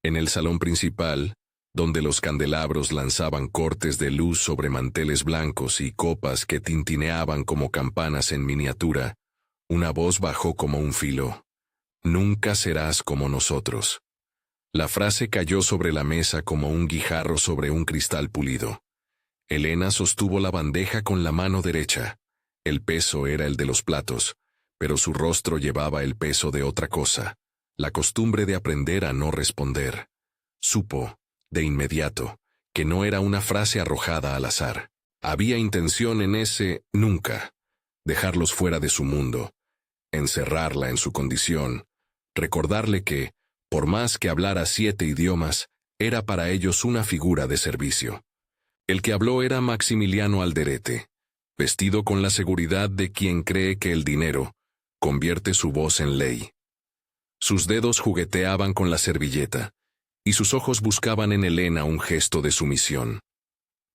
En el salón principal, donde los candelabros lanzaban cortes de luz sobre manteles blancos y copas que tintineaban como campanas en miniatura, una voz bajó como un filo. Nunca serás como nosotros. La frase cayó sobre la mesa como un guijarro sobre un cristal pulido. Elena sostuvo la bandeja con la mano derecha. El peso era el de los platos, pero su rostro llevaba el peso de otra cosa, la costumbre de aprender a no responder. Supo, de inmediato, que no era una frase arrojada al azar. Había intención en ese nunca. Dejarlos fuera de su mundo, encerrarla en su condición, recordarle que, por más que hablara 7 idiomas, era para ellos una figura de servicio. El que habló era Maximiliano Alderete, vestido con la seguridad de quien cree que el dinero convierte su voz en ley. Sus dedos jugueteaban con la servilleta, y sus ojos buscaban en Elena un gesto de sumisión.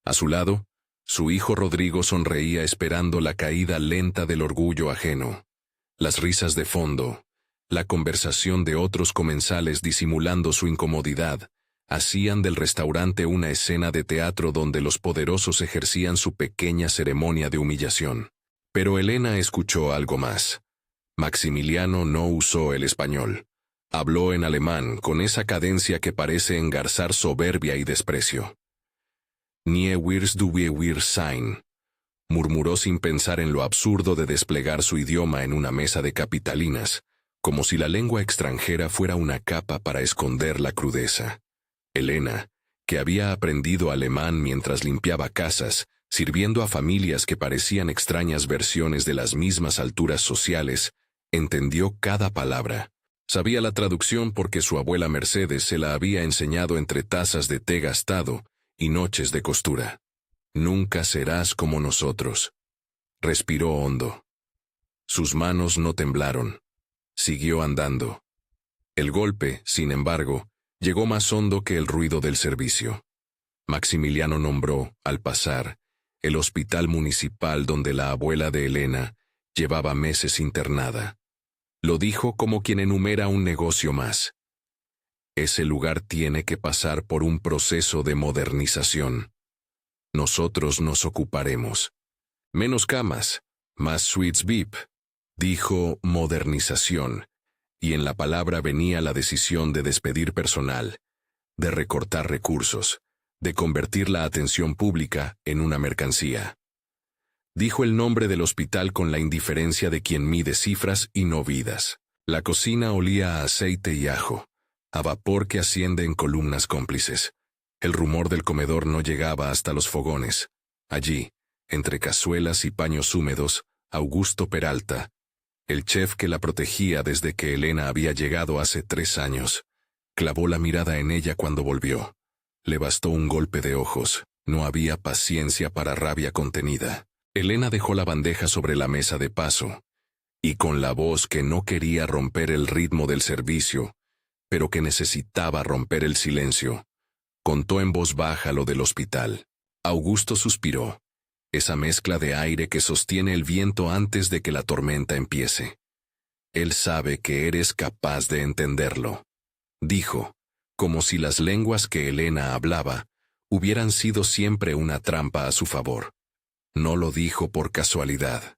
A su lado, su hijo Rodrigo sonreía esperando la caída lenta del orgullo ajeno. Las risas de fondo, la conversación de otros comensales disimulando su incomodidad, hacían del restaurante una escena de teatro donde los poderosos ejercían su pequeña ceremonia de humillación. Pero Elena escuchó algo más. Maximiliano no usó el español. Habló en alemán con esa cadencia que parece engarzar soberbia y desprecio. Nie wirst du wie wir sein, murmuró sin pensar en lo absurdo de desplegar su idioma en una mesa de capitalinas, como si la lengua extranjera fuera una capa para esconder la crudeza. Elena, que había aprendido alemán mientras limpiaba casas, sirviendo a familias que parecían extrañas versiones de las mismas alturas sociales, entendió cada palabra. Sabía la traducción porque su abuela Mercedes se la había enseñado entre tazas de té gastado y noches de costura. Nunca serás como nosotros. Respiró hondo. Sus manos no temblaron. Siguió andando. El golpe, sin embargo, llegó más hondo que el ruido del servicio. Maximiliano nombró, al pasar, el hospital municipal donde la abuela de Elena llevaba meses internada. Lo dijo como quien enumera un negocio más. Ese lugar tiene que pasar por un proceso de modernización. Nosotros nos ocuparemos. Menos camas, más suites VIP, dijo modernización, y en la palabra venía la decisión de despedir personal, de recortar recursos, de convertir la atención pública en una mercancía. Dijo el nombre del hospital con la indiferencia de quien mide cifras y no vidas. La cocina olía a aceite y ajo, a vapor que asciende en columnas cómplices. El rumor del comedor no llegaba hasta los fogones. Allí, entre cazuelas y paños húmedos, Augusto Peralta, el chef que la protegía desde que Elena había llegado hace 3 años, clavó la mirada en ella cuando volvió. Le bastó un golpe de ojos, no había paciencia para rabia contenida. Elena dejó la bandeja sobre la mesa de paso, y con la voz que no quería romper el ritmo del servicio, pero que necesitaba romper el silencio, contó en voz baja lo del hospital. Augusto suspiró, esa mezcla de aire que sostiene el viento antes de que la tormenta empiece. Él sabe que eres capaz de entenderlo, dijo, como si las lenguas que Elena hablaba hubieran sido siempre una trampa a su favor. No lo dijo por casualidad.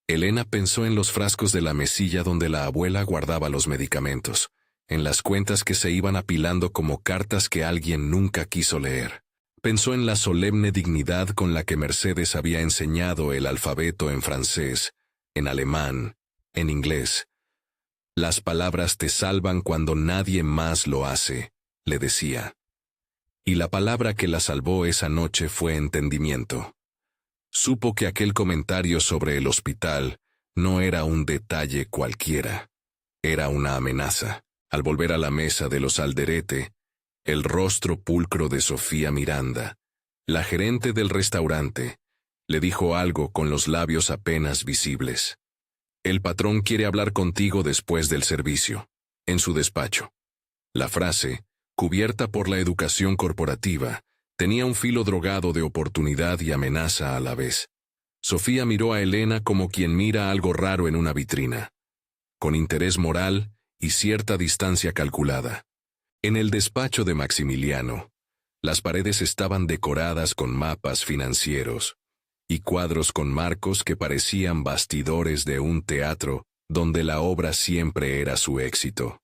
Elena pensó en los frascos de la mesilla donde la abuela guardaba los medicamentos, en las cuentas que se iban apilando como cartas que alguien nunca quiso leer. Pensó en la solemne dignidad con la que Mercedes había enseñado el alfabeto en francés, en alemán, en inglés. Las palabras te salvan cuando nadie más lo hace, le decía. Y la palabra que la salvó esa noche fue entendimiento. Supo que aquel comentario sobre el hospital no era un detalle cualquiera. Era una amenaza. Al volver a la mesa de los Alderete, el rostro pulcro de Sofía Miranda, la gerente del restaurante, le dijo algo con los labios apenas visibles. El patrón quiere hablar contigo después del servicio, en su despacho. La frase, cubierta por la educación corporativa, tenía un filo drogado de oportunidad y amenaza a la vez. Sofía miró a Elena como quien mira algo raro en una vitrina, con interés moral y cierta distancia calculada. En el despacho de Maximiliano, las paredes estaban decoradas con mapas financieros y cuadros con marcos que parecían bastidores de un teatro donde la obra siempre era su éxito.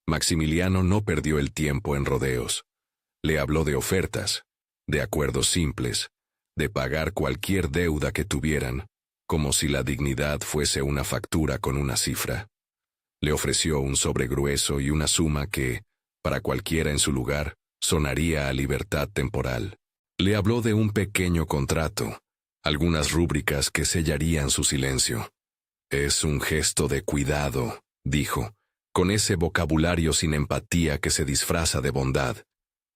Maximiliano no perdió el tiempo en rodeos. Le habló de ofertas, de acuerdos simples, de pagar cualquier deuda que tuvieran, como si la dignidad fuese una factura con una cifra. Le ofreció un sobre grueso y una suma que, para cualquiera en su lugar, sonaría a libertad temporal. Le habló de un pequeño contrato, algunas rúbricas que sellarían su silencio. Es un gesto de cuidado, dijo, con ese vocabulario sin empatía que se disfraza de bondad.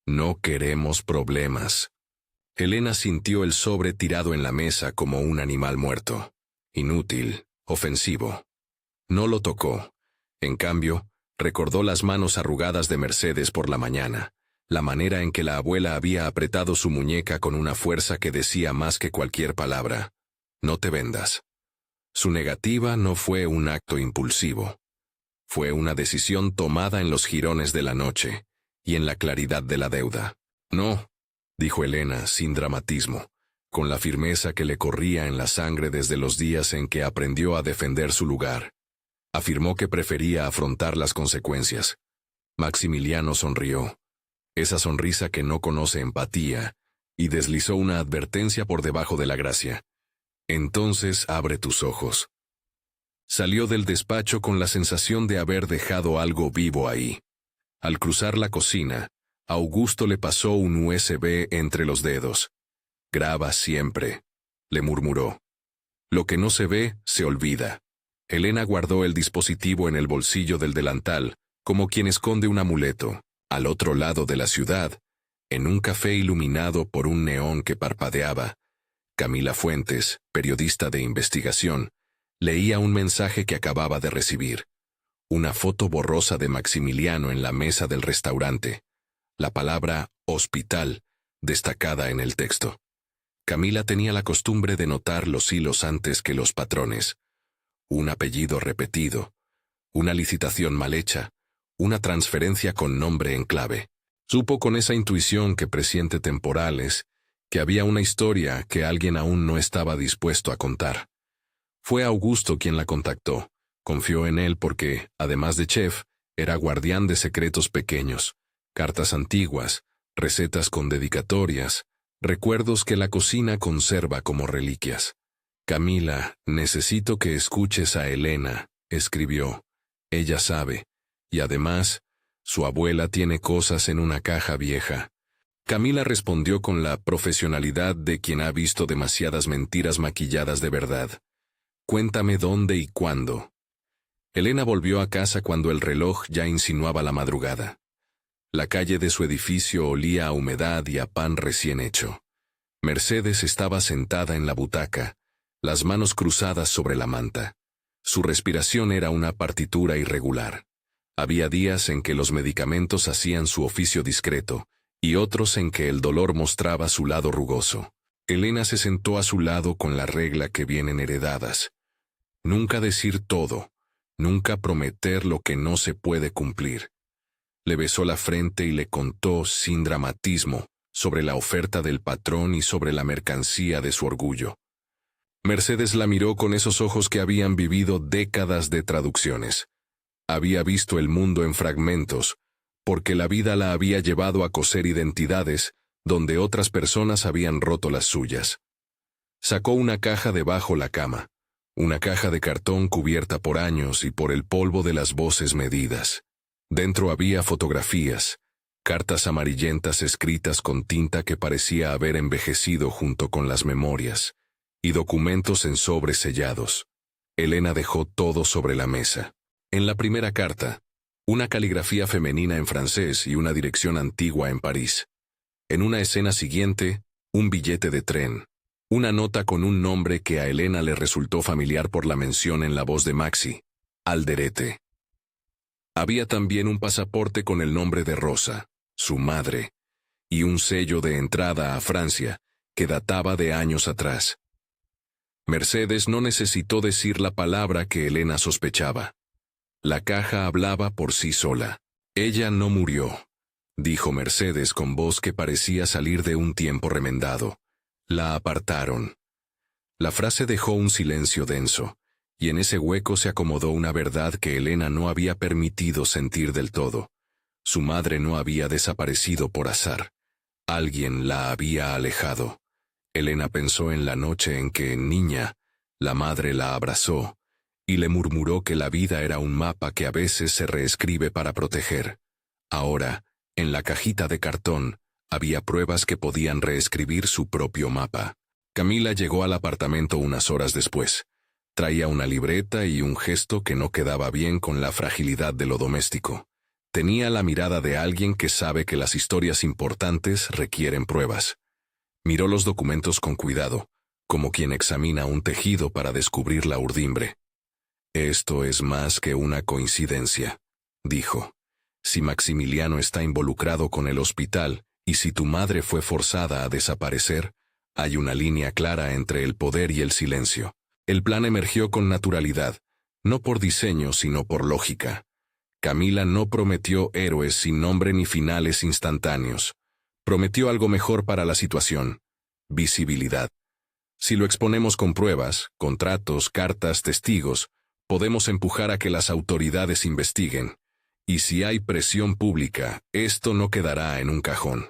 No queremos problemas. Elena sintió el sobre tirado en la mesa como un animal muerto. Inútil, ofensivo. No lo tocó. En cambio, recordó las manos arrugadas de Mercedes por la mañana, la manera en que la abuela había apretado su muñeca con una fuerza que decía más que cualquier palabra. No te vendas. Su negativa no fue un acto impulsivo. Fue una decisión tomada en los jirones de la noche y en la claridad de la deuda. No, dijo Elena sin dramatismo, con la firmeza que le corría en la sangre desde los días en que aprendió a defender su lugar. Afirmó que prefería afrontar las consecuencias. Maximiliano sonrió, esa sonrisa que no conoce empatía, y deslizó una advertencia por debajo de la gracia. Entonces abre tus ojos. Salió del despacho con la sensación de haber dejado algo vivo ahí. Al cruzar la cocina, Augusto le pasó un USB entre los dedos. Graba siempre, le murmuró. Lo que no se ve, se olvida. Elena guardó el dispositivo en el bolsillo del delantal, como quien esconde un amuleto, al otro lado de la ciudad, en un café iluminado por un neón que parpadeaba. Camila Fuentes, periodista de investigación, leía un mensaje que acababa de recibir. Una foto borrosa de Maximiliano en la mesa del restaurante. La palabra hospital destacada en el texto. Camila tenía la costumbre de notar los hilos antes que los patrones. Un apellido repetido, una licitación mal hecha, una transferencia con nombre en clave. Supo con esa intuición que presiente temporales, que había una historia que alguien aún no estaba dispuesto a contar. Fue Augusto quien la contactó. Confió en él porque, además de chef, era guardián de secretos pequeños, cartas antiguas, recetas con dedicatorias, recuerdos que la cocina conserva como reliquias. Camila, necesito que escuches a Elena, escribió. Ella sabe, y además, su abuela tiene cosas en una caja vieja. Camila respondió con la profesionalidad de quien ha visto demasiadas mentiras maquilladas de verdad. Cuéntame dónde y cuándo. Elena volvió a casa cuando el reloj ya insinuaba la madrugada. La calle de su edificio olía a humedad y a pan recién hecho. Mercedes estaba sentada en la butaca, las manos cruzadas sobre la manta. Su respiración era una partitura irregular. Había días en que los medicamentos hacían su oficio discreto, y otros en que el dolor mostraba su lado rugoso. Elena se sentó a su lado con la regla que vienen heredadas. Nunca decir todo, nunca prometer lo que no se puede cumplir. Le besó la frente y le contó, sin dramatismo, sobre la oferta del patrón y sobre la mercancía de su orgullo. Mercedes la miró con esos ojos que habían vivido décadas de traducciones. Había visto el mundo en fragmentos, porque la vida la había llevado a coser identidades donde otras personas habían roto las suyas. Sacó una caja debajo la cama, una caja de cartón cubierta por años y por el polvo de las voces medidas. Dentro había fotografías, cartas amarillentas escritas con tinta que parecía haber envejecido junto con las memorias, y documentos en sobres sellados. Elena dejó todo sobre la mesa. En la primera carta, una caligrafía femenina en francés y una dirección antigua en París. En una escena siguiente, un billete de tren, una nota con un nombre que a Elena le resultó familiar por la mención en la voz de Maxi, Alderete. Había también un pasaporte con el nombre de Rosa, su madre, y un sello de entrada a Francia, que databa de años atrás. Mercedes no necesitó decir la palabra que Elena sospechaba. La caja hablaba por sí sola. Ella no murió, dijo Mercedes con voz que parecía salir de un tiempo remendado. La apartaron. La frase dejó un silencio denso, y en ese hueco se acomodó una verdad que Elena no había permitido sentir del todo. Su madre no había desaparecido por azar. Alguien la había alejado. Elena pensó en la noche en que, niña, la madre la abrazó y le murmuró que la vida era un mapa que a veces se reescribe para proteger. Ahora, en la cajita de cartón, había pruebas que podían reescribir su propio mapa. Camila llegó al apartamento unas horas después. Traía una libreta y un gesto que no quedaba bien con la fragilidad de lo doméstico. Tenía la mirada de alguien que sabe que las historias importantes requieren pruebas. Miró los documentos con cuidado, como quien examina un tejido para descubrir la urdimbre. «Esto es más que una coincidencia», dijo. «Si Maximiliano está involucrado con el hospital y si tu madre fue forzada a desaparecer, hay una línea clara entre el poder y el silencio». El plan emergió con naturalidad, no por diseño sino por lógica. Camila no prometió héroes sin nombre ni finales instantáneos. Prometió algo mejor para la situación: visibilidad. Si lo exponemos con pruebas, contratos, cartas, testigos, podemos empujar a que las autoridades investiguen. Y si hay presión pública, esto no quedará en un cajón.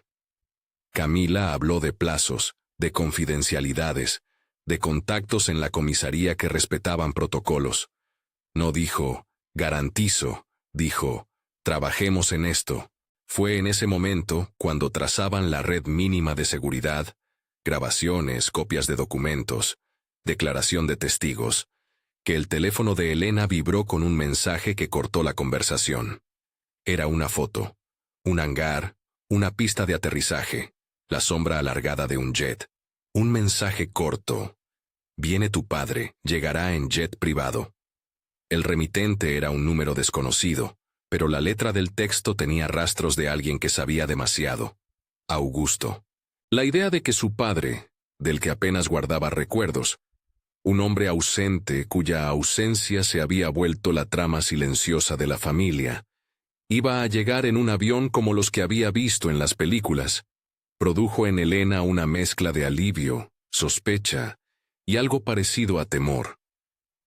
Camila habló de plazos, de confidencialidades, de contactos en la comisaría que respetaban protocolos. No dijo, garantizo, dijo, trabajemos en esto. Fue en ese momento, cuando trazaban la red mínima de seguridad, grabaciones, copias de documentos, declaración de testigos, que el teléfono de Elena vibró con un mensaje que cortó la conversación. Era una foto, un hangar, una pista de aterrizaje, la sombra alargada de un jet. Un mensaje corto. «Viene tu padre, llegará en jet privado». El remitente era un número desconocido, pero la letra del texto tenía rastros de alguien que sabía demasiado. Augusto. La idea de que su padre, del que apenas guardaba recuerdos, un hombre ausente cuya ausencia se había vuelto la trama silenciosa de la familia, iba a llegar en un avión como los que había visto en las películas, produjo en Elena una mezcla de alivio, sospecha y algo parecido a temor.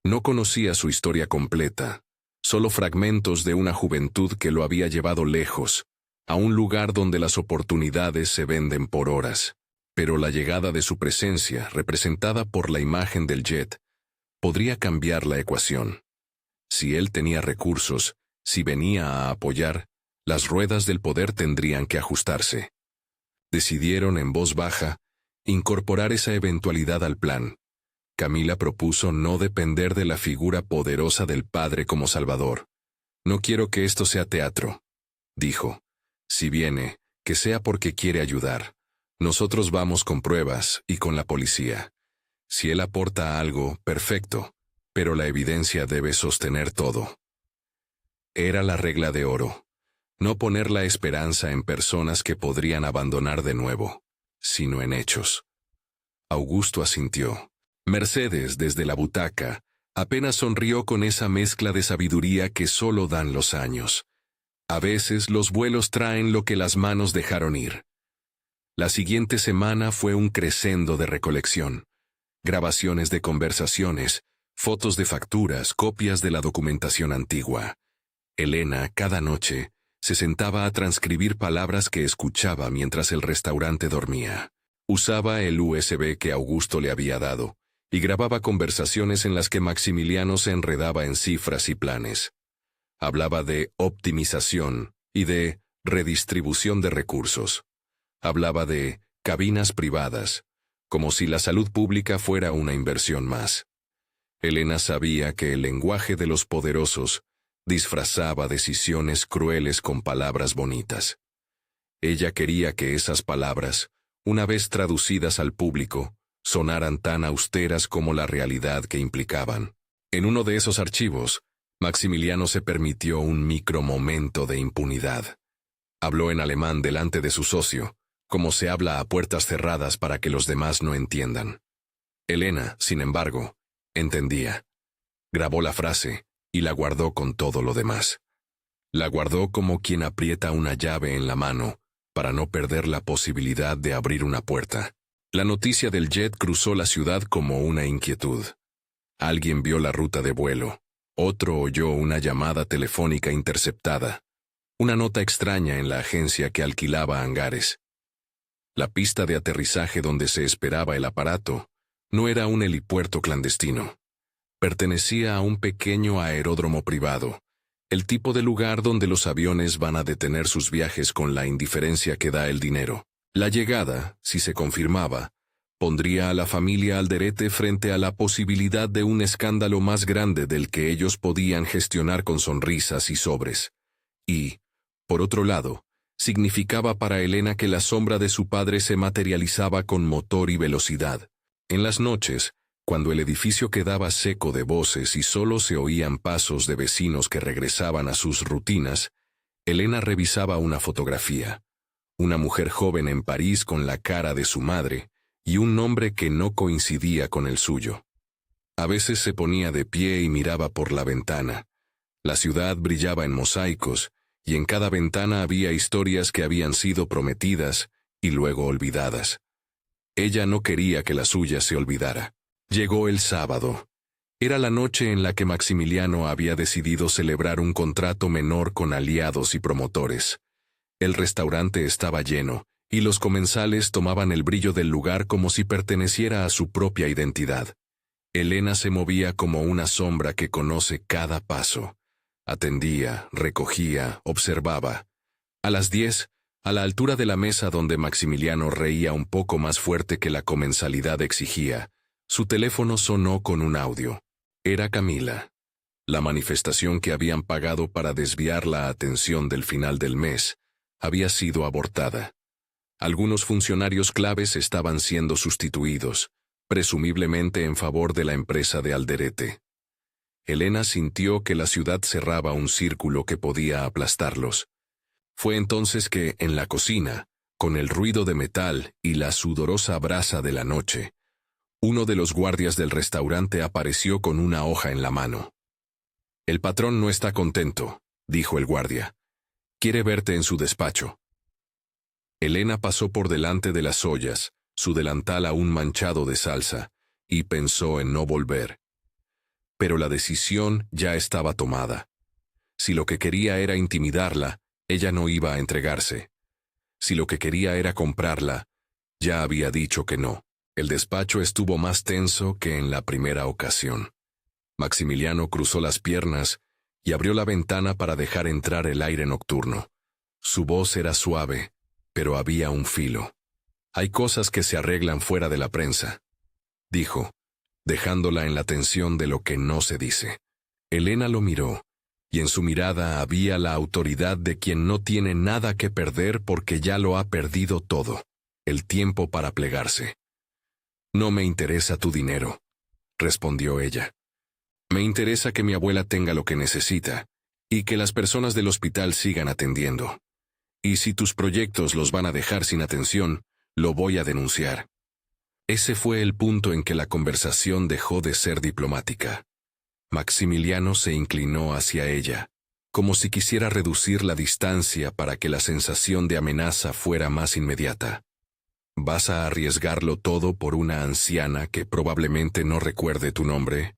No conocía su historia completa, solo fragmentos de una juventud que lo había llevado lejos, a un lugar donde las oportunidades se venden por horas. Pero la llegada de su presencia, representada por la imagen del jet, podría cambiar la ecuación. Si él tenía recursos, si venía a apoyar, las ruedas del poder tendrían que ajustarse. Decidieron en voz baja incorporar esa eventualidad al plan. Camila propuso no depender de la figura poderosa del padre como salvador. «No quiero que esto sea teatro», dijo. «Si viene, que sea porque quiere ayudar. Nosotros vamos con pruebas y con la policía. Si él aporta algo, perfecto, pero la evidencia debe sostener todo». Era la regla de oro. No poner la esperanza en personas que podrían abandonar de nuevo, sino en hechos. Augusto asintió. Mercedes, desde la butaca, apenas sonrió con esa mezcla de sabiduría que solo dan los años. A veces los vuelos traen lo que las manos dejaron ir. La siguiente semana fue un crescendo de recolección. Grabaciones de conversaciones, fotos de facturas, copias de la documentación antigua. Elena, cada noche, se sentaba a transcribir palabras que escuchaba mientras el restaurante dormía. Usaba el USB que Augusto le había dado, y grababa conversaciones en las que Maximiliano se enredaba en cifras y planes. Hablaba de optimización y de redistribución de recursos. Hablaba de cabinas privadas, como si la salud pública fuera una inversión más. Elena sabía que el lenguaje de los poderosos disfrazaba decisiones crueles con palabras bonitas. Ella quería que esas palabras, una vez traducidas al público, sonaran tan austeras como la realidad que implicaban. En uno de esos archivos, Maximiliano se permitió un micromomento de impunidad. Habló en alemán delante de su socio, como se habla a puertas cerradas para que los demás no entiendan. Elena, sin embargo, entendía. Grabó la frase y la guardó con todo lo demás. La guardó como quien aprieta una llave en la mano, para no perder la posibilidad de abrir una puerta. La noticia del jet cruzó la ciudad como una inquietud. Alguien vio la ruta de vuelo. Otro oyó una llamada telefónica interceptada. Una nota extraña en la agencia que alquilaba hangares. La pista de aterrizaje donde se esperaba el aparato no era un helipuerto clandestino. Pertenecía a un pequeño aeródromo privado, el tipo de lugar donde los aviones van a detener sus viajes con la indiferencia que da el dinero. La llegada, si se confirmaba, pondría a la familia Alderete frente a la posibilidad de un escándalo más grande del que ellos podían gestionar con sonrisas y sobres. Y, por otro lado, significaba para Elena que la sombra de su padre se materializaba con motor y velocidad. En las noches, cuando el edificio quedaba seco de voces y solo se oían pasos de vecinos que regresaban a sus rutinas, Elena revisaba una fotografía. Una mujer joven en París con la cara de su madre y un nombre que no coincidía con el suyo. A veces se ponía de pie y miraba por la ventana. La ciudad brillaba en mosaicos, y en cada ventana había historias que habían sido prometidas y luego olvidadas. Ella no quería que la suya se olvidara. Llegó el sábado. Era la noche en la que Maximiliano había decidido celebrar un contrato menor con aliados y promotores. El restaurante estaba lleno, y los comensales tomaban el brillo del lugar como si perteneciera a su propia identidad. Elena se movía como una sombra que conoce cada paso. Atendía, recogía, observaba. A las 10, a la altura de la mesa donde Maximiliano reía un poco más fuerte que la comensalidad exigía, su teléfono sonó con un audio. Era Camila. La manifestación que habían pagado para desviar la atención del final del mes había sido abortada. Algunos funcionarios claves estaban siendo sustituidos, presumiblemente en favor de la empresa de Alderete. Elena sintió que la ciudad cerraba un círculo que podía aplastarlos. Fue entonces que, en la cocina, con el ruido de metal y la sudorosa brasa de la noche, uno de los guardias del restaurante apareció con una hoja en la mano. «El patrón no está contento», dijo el guardia. «Quiere verte en su despacho». Elena pasó por delante de las ollas, su delantal aún manchado de salsa, y pensó en no volver. Pero la decisión ya estaba tomada. Si lo que quería era intimidarla, ella no iba a entregarse. Si lo que quería era comprarla, ya había dicho que no. El despacho estuvo más tenso que en la primera ocasión. Maximiliano cruzó las piernas y abrió la ventana para dejar entrar el aire nocturno. Su voz era suave, pero había un filo. «Hay cosas que se arreglan fuera de la prensa», dijo, dejándola en la tensión de lo que no se dice. Elena lo miró, y en su mirada había la autoridad de quien no tiene nada que perder porque ya lo ha perdido todo, el tiempo para plegarse. «No me interesa tu dinero», respondió ella. «Me interesa que mi abuela tenga lo que necesita, y que las personas del hospital sigan atendiendo. Y si tus proyectos los van a dejar sin atención, lo voy a denunciar». Ese fue el punto en que la conversación dejó de ser diplomática. Maximiliano se inclinó hacia ella, como si quisiera reducir la distancia para que la sensación de amenaza fuera más inmediata. «¿Vas a arriesgarlo todo por una anciana que probablemente no recuerde tu nombre?»,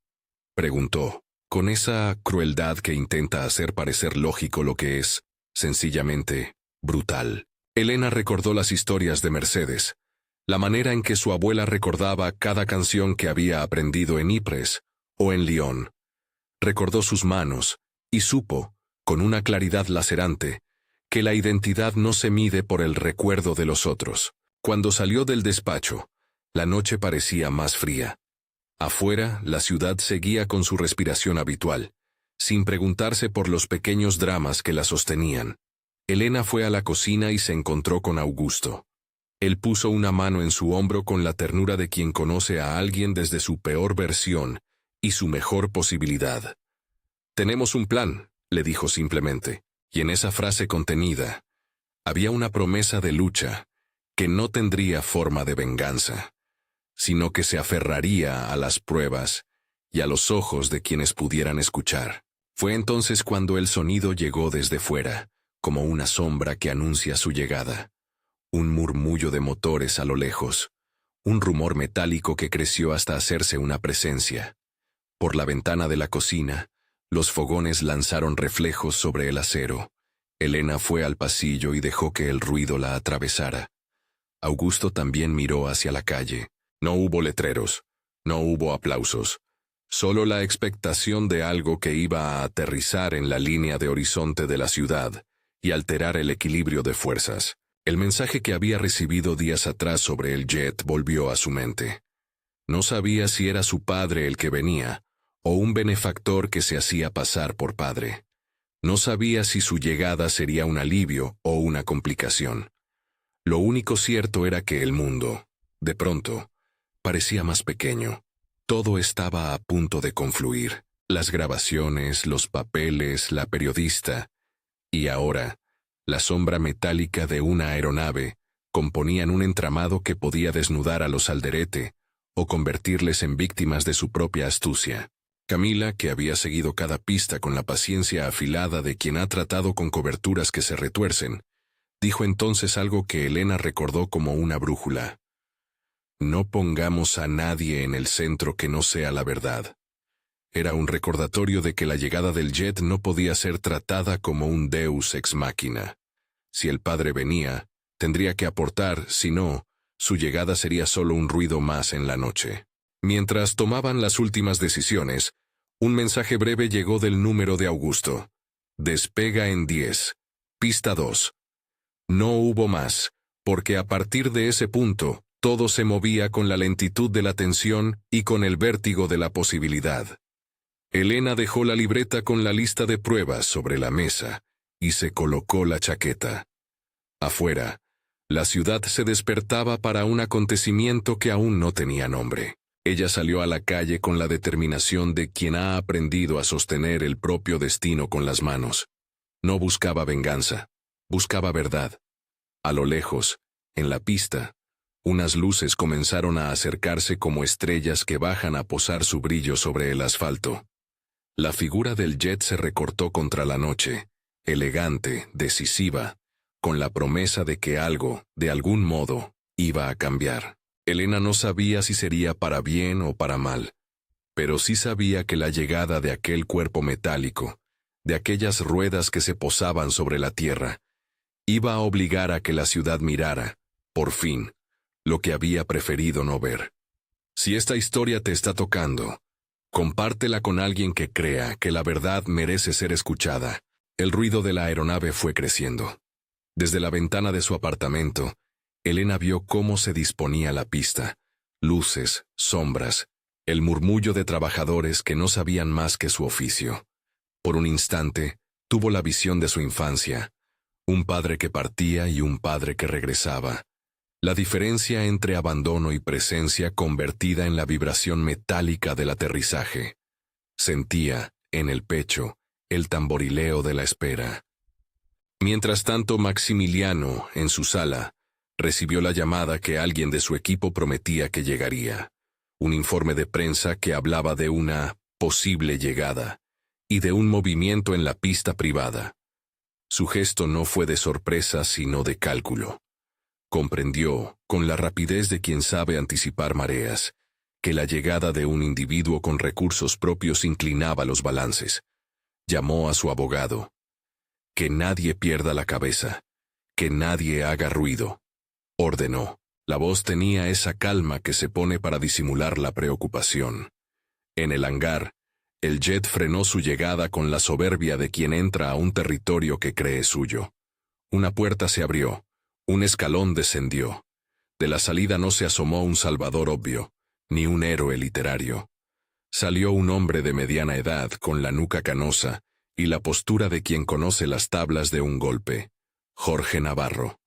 preguntó, con esa crueldad que intenta hacer parecer lógico lo que es, sencillamente, brutal. Elena recordó las historias de Mercedes, la manera en que su abuela recordaba cada canción que había aprendido en Ypres o en Lyon. Recordó sus manos, y supo, con una claridad lacerante, que la identidad no se mide por el recuerdo de los otros. Cuando salió del despacho, la noche parecía más fría. Afuera, la ciudad seguía con su respiración habitual, sin preguntarse por los pequeños dramas que la sostenían. Elena fue a la cocina y se encontró con Augusto. Él puso una mano en su hombro con la ternura de quien conoce a alguien desde su peor versión y su mejor posibilidad. «Tenemos un plan», le dijo simplemente, y en esa frase contenida había una promesa de lucha que no tendría forma de venganza, sino que se aferraría a las pruebas y a los ojos de quienes pudieran escuchar. Fue entonces cuando el sonido llegó desde fuera, como una sombra que anuncia su llegada. Un murmullo de motores a lo lejos, un rumor metálico que creció hasta hacerse una presencia. Por la ventana de la cocina, los fogones lanzaron reflejos sobre el acero. Elena fue al pasillo y dejó que el ruido la atravesara. Augusto también miró hacia la calle. No hubo letreros, no hubo aplausos, solo la expectación de algo que iba a aterrizar en la línea de horizonte de la ciudad y alterar el equilibrio de fuerzas. El mensaje que había recibido días atrás sobre el jet volvió a su mente. No sabía si era su padre el que venía, o un benefactor que se hacía pasar por padre. No sabía si su llegada sería un alivio o una complicación. Lo único cierto era que el mundo, de pronto, parecía más pequeño. Todo estaba a punto de confluir. Las grabaciones, los papeles, la periodista. Y ahora, la sombra metálica de una aeronave componían un entramado que podía desnudar a los Alderete o convertirles en víctimas de su propia astucia. Camila, que había seguido cada pista con la paciencia afilada de quien ha tratado con coberturas que se retuercen, dijo entonces algo que Elena recordó como una brújula. No pongamos a nadie en el centro que no sea la verdad. Era un recordatorio de que la llegada del jet no podía ser tratada como un deus ex machina. Si el padre venía, tendría que aportar, si no, su llegada sería solo un ruido más en la noche. Mientras tomaban las últimas decisiones, un mensaje breve llegó del número de Augusto. Despega en 10. Pista 2. No hubo más, porque a partir de ese punto, todo se movía con la lentitud de la tensión y con el vértigo de la posibilidad. Elena dejó la libreta con la lista de pruebas sobre la mesa y se colocó la chaqueta. Afuera, la ciudad se despertaba para un acontecimiento que aún no tenía nombre. Ella salió a la calle con la determinación de quien ha aprendido a sostener el propio destino con las manos. No buscaba venganza, buscaba verdad. A lo lejos, en la pista, unas luces comenzaron a acercarse como estrellas que bajan a posar su brillo sobre el asfalto. La figura del jet se recortó contra la noche, elegante, decisiva, con la promesa de que algo, de algún modo, iba a cambiar. Elena no sabía si sería para bien o para mal, pero sí sabía que la llegada de aquel cuerpo metálico, de aquellas ruedas que se posaban sobre la tierra, iba a obligar a que la ciudad mirara, por fin, lo que había preferido no ver. Si esta historia te está tocando, compártela con alguien que crea que la verdad merece ser escuchada. El ruido de la aeronave fue creciendo. Desde la ventana de su apartamento, Elena vio cómo se disponía la pista. Luces, sombras, el murmullo de trabajadores que no sabían más que su oficio. Por un instante, tuvo la visión de su infancia. Un padre que partía y un padre que regresaba. La diferencia entre abandono y presencia convertida en la vibración metálica del aterrizaje. Sentía, en el pecho, el tamborileo de la espera. Mientras tanto, Maximiliano, en su sala, recibió la llamada que alguien de su equipo prometía que llegaría. Un informe de prensa que hablaba de una posible llegada y de un movimiento en la pista privada. Su gesto no fue de sorpresa sino de cálculo. Comprendió, con la rapidez de quien sabe anticipar mareas, que la llegada de un individuo con recursos propios inclinaba los balances. Llamó a su abogado. Que nadie pierda la cabeza, que nadie haga ruido, ordenó. La voz tenía esa calma que se pone para disimular la preocupación. En el hangar, el jet frenó su llegada con la soberbia de quien entra a un territorio que cree suyo. Una puerta se abrió. Un escalón descendió. De la salida no se asomó un salvador obvio, ni un héroe literario. Salió un hombre de mediana edad, con la nuca canosa, y la postura de quien conoce las tablas de un golpe. Jorge Navarro.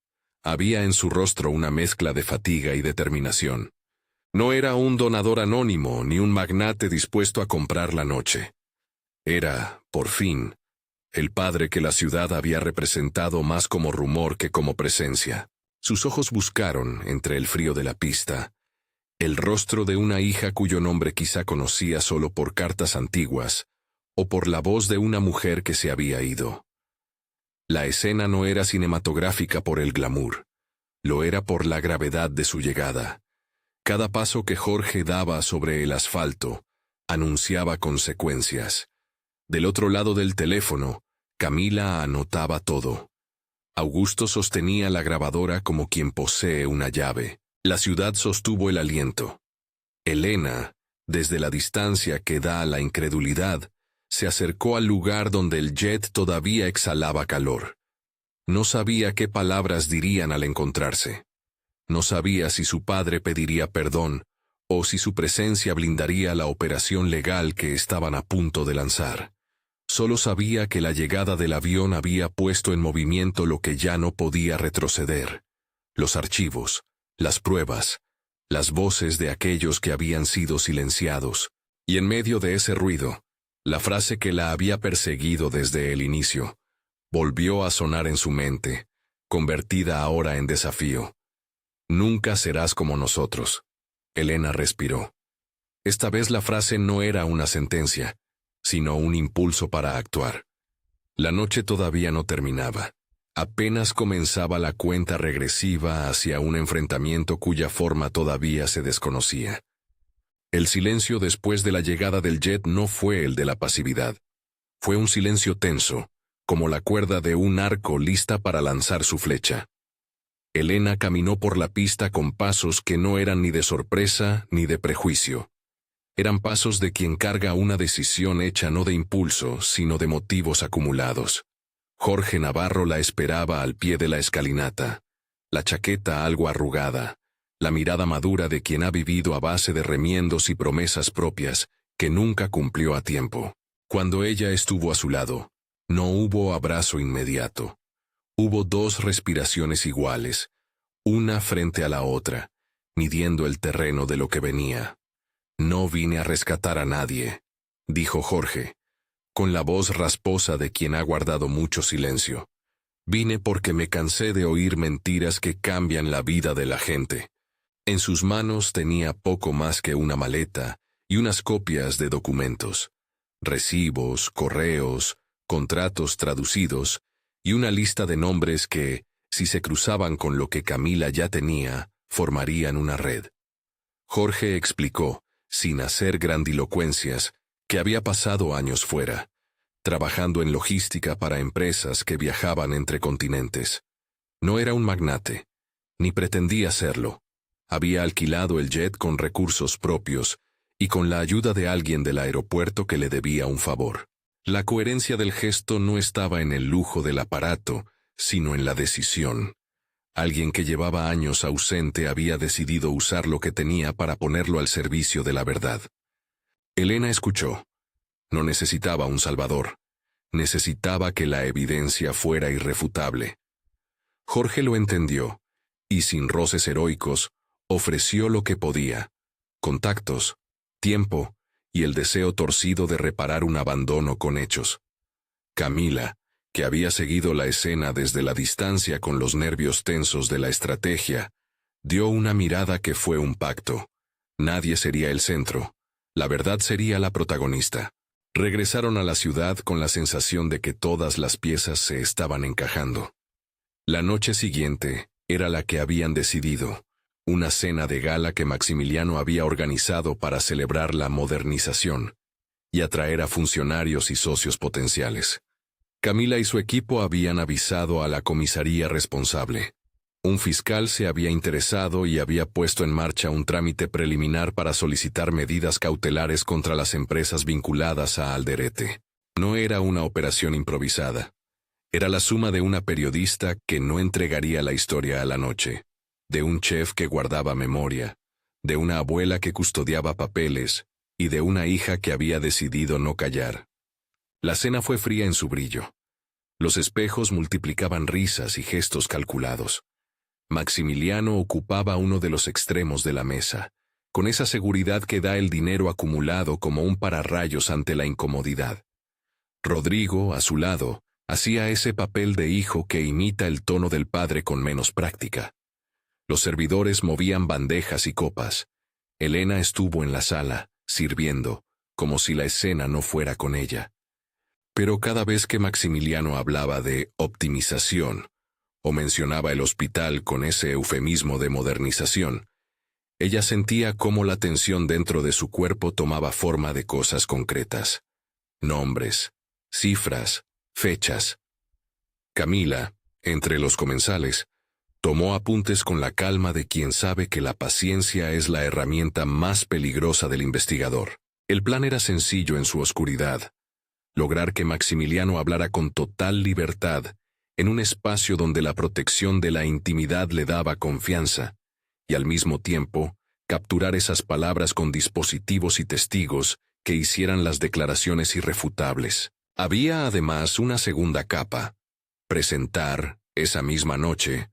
Había en su rostro una mezcla de fatiga y determinación. No era un donador anónimo, ni un magnate dispuesto a comprar la noche. Era, por fin, el padre que la ciudad había representado más como rumor que como presencia. Sus ojos buscaron, entre el frío de la pista, el rostro de una hija cuyo nombre quizá conocía solo por cartas antiguas, o por la voz de una mujer que se había ido. La escena no era cinematográfica por el glamour, lo era por la gravedad de su llegada. Cada paso que Jorge daba sobre el asfalto anunciaba consecuencias. Del otro lado del teléfono, Camila anotaba todo. Augusto sostenía la grabadora como quien posee una llave. La ciudad sostuvo el aliento. Elena, desde la distancia que da a la incredulidad, se acercó al lugar donde el jet todavía exhalaba calor. No sabía qué palabras dirían al encontrarse. No sabía si su padre pediría perdón o si su presencia blindaría la operación legal que estaban a punto de lanzar. Solo sabía que la llegada del avión había puesto en movimiento lo que ya no podía retroceder. Los archivos, las pruebas, las voces de aquellos que habían sido silenciados. Y en medio de ese ruido, la frase que la había perseguido desde el inicio, volvió a sonar en su mente, convertida ahora en desafío. Nunca serás como nosotros. Elena respiró. Esta vez la frase no era una sentencia, sino un impulso para actuar. La noche todavía no terminaba. Apenas comenzaba la cuenta regresiva hacia un enfrentamiento cuya forma todavía se desconocía. El silencio después de la llegada del jet no fue el de la pasividad. Fue un silencio tenso, como la cuerda de un arco lista para lanzar su flecha. Elena caminó por la pista con pasos que no eran ni de sorpresa ni de prejuicio. Eran pasos de quien carga una decisión hecha no de impulso, sino de motivos acumulados. Jorge Navarro la esperaba al pie de la escalinata, la chaqueta algo arrugada, la mirada madura de quien ha vivido a base de remiendos y promesas propias que nunca cumplió a tiempo. Cuando ella estuvo a su lado, no hubo abrazo inmediato. Hubo dos respiraciones iguales, una frente a la otra, midiendo el terreno de lo que venía. «No vine a rescatar a nadie», dijo Jorge, con la voz rasposa de quien ha guardado mucho silencio. «Vine porque me cansé de oír mentiras que cambian la vida de la gente». En sus manos tenía poco más que una maleta y unas copias de documentos, recibos, correos, contratos traducidos y una lista de nombres que, si se cruzaban con lo que Camila ya tenía, formarían una red. Jorge explicó, sin hacer grandilocuencias, que había pasado años fuera, trabajando en logística para empresas que viajaban entre continentes. No era un magnate, ni pretendía serlo. Había alquilado el jet con recursos propios y con la ayuda de alguien del aeropuerto que le debía un favor. La coherencia del gesto no estaba en el lujo del aparato, sino en la decisión. Alguien que llevaba años ausente había decidido usar lo que tenía para ponerlo al servicio de la verdad. Elena escuchó. No necesitaba un salvador. Necesitaba que la evidencia fuera irrefutable. Jorge lo entendió, y sin roces heroicos, ofreció lo que podía: contactos, tiempo y el deseo torcido de reparar un abandono con hechos. Camila, que había seguido la escena desde la distancia con los nervios tensos de la estrategia, dio una mirada que fue un pacto. Nadie sería el centro, la verdad sería la protagonista. Regresaron a la ciudad con la sensación de que todas las piezas se estaban encajando. La noche siguiente era la que habían decidido. Una cena de gala que Maximiliano había organizado para celebrar la modernización y atraer a funcionarios y socios potenciales. Camila y su equipo habían avisado a la comisaría responsable. Un fiscal se había interesado y había puesto en marcha un trámite preliminar para solicitar medidas cautelares contra las empresas vinculadas a Alderete. No era una operación improvisada. Era la suma de una periodista que no entregaría la historia a la noche, de un chef que guardaba memoria, de una abuela que custodiaba papeles y de una hija que había decidido no callar. La cena fue fría en su brillo. Los espejos multiplicaban risas y gestos calculados. Maximiliano ocupaba uno de los extremos de la mesa, con esa seguridad que da el dinero acumulado como un pararrayos ante la incomodidad. Rodrigo, a su lado, hacía ese papel de hijo que imita el tono del padre con menos práctica. Los servidores movían bandejas y copas. Elena estuvo en la sala, sirviendo, como si la escena no fuera con ella. Pero cada vez que Maximiliano hablaba de optimización, o mencionaba el hospital con ese eufemismo de modernización, ella sentía cómo la tensión dentro de su cuerpo tomaba forma de cosas concretas. Nombres, cifras, fechas. Camila, entre los comensales, tomó apuntes con la calma de quien sabe que la paciencia es la herramienta más peligrosa del investigador. El plan era sencillo en su oscuridad: lograr que Maximiliano hablara con total libertad, en un espacio donde la protección de la intimidad le daba confianza, y al mismo tiempo, capturar esas palabras con dispositivos y testigos que hicieran las declaraciones irrefutables. Había además una segunda capa: presentar, esa misma noche,